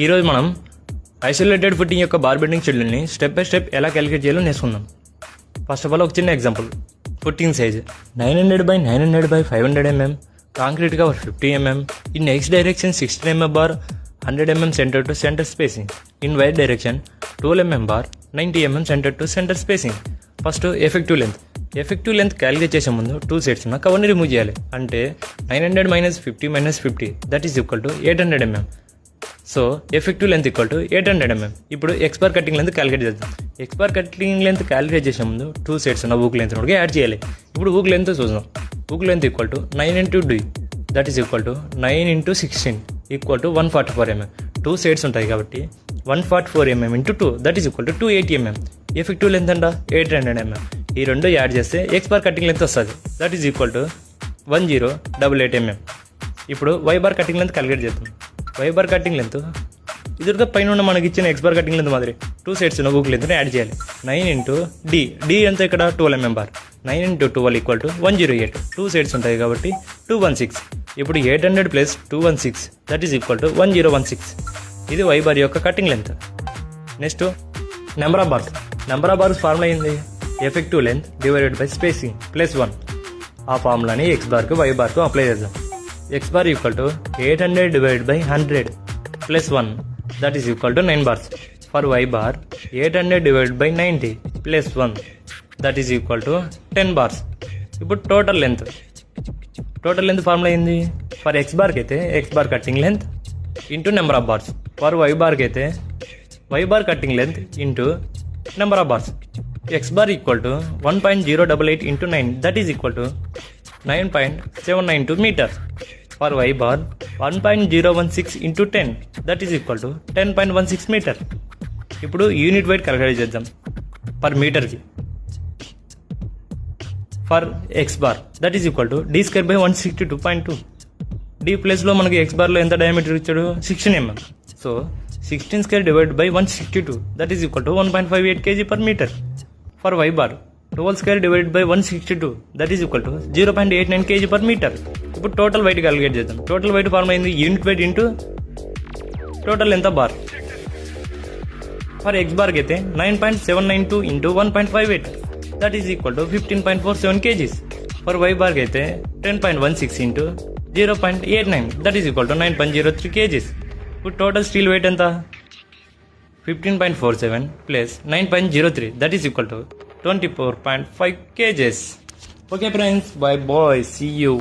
ఈరోజు మనం isolated footing యొక్క బార్ బెండింగ్ షెడ్యూల్ని స్టెప్ బై స్టెప్ ఎలా క్యాలిక్యులేట్ చేయాలో నేర్చుకుందాం. ఫస్ట్ ఆఫ్ ఆల్ ఒక చిన్న example. Footing size 900/900/500 mm, concrete cover 50 mm, in X direction 16 mm bar, 100 mm centre to centre spacing, in Y direction 12 mm bar, 90 mm centre to centre spacing. First effective length calculate చేసే ముందు 2 sets ఉన్న కవర్ని remove చేయాలి. అంటే 900 - 50 - 50 that is equal to 800 mm. So effective length equal to 800 mm. ఇప్పుడు X bar cutting length calculate చేద్దాం. X bar cutting length calculate చేసే ముందు 2 సెట్స్ ఉన్న ఊక్ లెంత్ కూడా యాడ్ చేయాలి. ఇప్పుడు ఊక్ లెంత్ చూద్దాం. Hook length equal to 9 × d that is equal to 9 × 16 equal to 144 mm. 2 sets ఉంటాయి కాబట్టి 144 mm × 2 that is equal to 280 mm. Effective length అంట 800 mm. ఈ రెండు యాడ్ చేస్తే ఎక్స్ బార్ కటింగ్ లెంత్ వస్తుంది. That is equal to 1088 mm. ఇప్పుడు Y bar cutting length calculate చేద్దాం. Y bar cutting length ఇదిగా పైన ఉన్న మనకి ఇచ్చిన ఎక్స్ బార్ కటింగ్ లెంత్ మాదిరి 2 సెట్స్ ఉన్న ఊక్ లెంత్ని యాడ్ చేయాలి. 9 × d ఎంత ఇక్కడ 12 mm bar. 9 × 12 equal to 108. 2 sets ఉంటాయి కాబట్టి 216. ఇప్పుడు 800 + 216 దట్ ఈస్ ఈక్వల్ టు 1016. ఇది వై బార్ యొక్క cutting length. Next number of bars formula అయింది effective length divided by spacing +1. ఆ ఫార్ములాని ఎక్స్ బార్కు వై బార్కు అప్లై చేద్దాం. X bar equal to 800 / 100 +1 that is equal to 9 bars. For Y bar 800 / 90 +1 that is equal to 10 bars. ఇప్పుడు total length formula అయింది for X బార్కి అయితే X bar cutting length into number of bars. For Y బార్కి అయితే Y bar cutting length into number of bars. X bar equal to 1.088 × 9 that is equal to 9.792 metre. For Y bar 1.016 × 10 that is equal to 10.16 metre. ఇప్పుడు unit weight calculate చేద్దాం per మీటర్కి. For X bar that is equal to d²/162.2. D ప్లస్లో మనకి X బార్లో ఎంత diameter ఇచ్చాడు 16 mm. So 16² / 162 that is equal to 1.58 kg per meter. For Y bar 12² / 162 that is equal to 0.89 kg per meter. ఇప్పుడు total weight calculate చేద్దాం. Total weight form అయింది unit weight into total ఎంత bar. For X బార్కి అయితే 9.792 × 1.58 that is equal to 15.47 kgs. For Y బార్కి అయితే 10.16 × 0.89 that is equal to 9.03 kgs. ఇప్పుడు total steel weight ఎంత 15.47 + 9.03 that is equal to 24.5 kgs. Okay friends, bye bye, see you.